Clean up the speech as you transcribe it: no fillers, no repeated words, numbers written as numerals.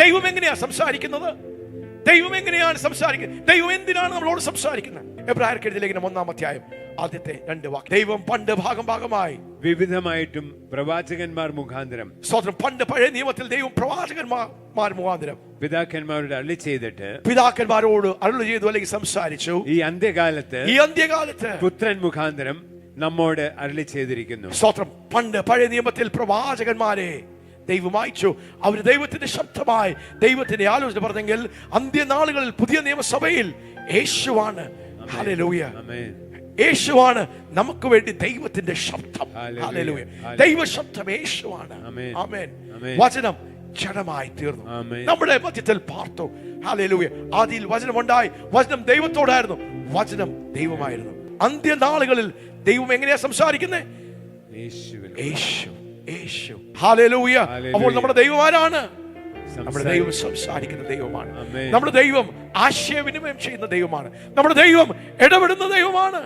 ദൈവം എങ്ങനെയാ സംസാരിക്കുന്നത്? ദൈവം എങ്ങനെയാണ് സംസാരിക്കുന്നത്? ദൈവം എന്തിനാണ് നമ്മളോട് സംസാരിക്കുന്നത്? എബ്രായർക്ക് എഴുതിയ ലേഖനം 1-ാം അധ്യായം ആദ്യത്തെ 2 വാക്യം. ദൈവം പണ്ട് ഭാഗമായി വിവിധമായിട്ടും പ്രവാചകന്മാർ മുഖാന്തരം, സ്വതന്ത്രം പണ്ട് പഴയ നിയമത്തിൽ ദൈവം പ്രവാചകന്മാർ മുഖാന്തരം പിതാക്കന്മാരോട് അരുളി ചെയ്തിട്ട്, പിതാക്കന്മാരോട് അരുളി ചെയ്തു അല്ലെങ്കിൽ സംസാരിച്ചു. ഈ അന്ത്യകാലത്ത് പുത്രൻ മുഖാന്തരം നമ്മോട് അരുളി ചെയ്തിരിക്കുന്നു. സ്തോത്രം. പണ്ട് പഴയ നിയമത്തിൽ പ്രവാചകന്മാരെ ദൈവം അയച്ചു. അവർ ദൈവത്തിന്റെ ശബ്ദമായി ദൈവത്തിന്റെ ആലോചന പറഞ്ഞെങ്കിൽ അന്ത്യനാളുകളിൽ പുതിയ നിയമസഭയിൽ യേശുവാണ്. ഹല്ലേലൂയ. യേശുവാണ് നമുക്ക് വേണ്ടി ദൈവത്തിന്റെ ശബ്ദം. ഹല്ലേലൂയ. ദൈവ ശബ്ദം യേശുവാണ്. ആമേൻ. വചനം ജഡമായി തീർന്നു, നമ്മുടെ മധ്യത്തിൽ പാർത്തു. ഹല്ലേലൂയ. ആദിയിൽ വചനം ഉണ്ടായി, വചനം ദൈവത്തോടായിരുന്നു, വചനം ദൈവമായിരുന്നു. അന്ത്യനാളുകളിൽ ദൈവം എങ്ങനെയാ സംസാരിക്കുന്നത്? യേശു. ഹല്ലേലൂയ. അപ്പോൾ നമ്മുടെ ദൈവം ആരാണ്? നമ്മുടെ ദൈവം സംസാരിക്കുന്ന ദൈവമാണ്. നമ്മുടെ ദൈവം ആശയവിനിമയം ചെയ്യുന്ന ദൈവമാണ്. നമ്മുടെ ദൈവം ഇടപെടുന്ന ദൈവമാണ്.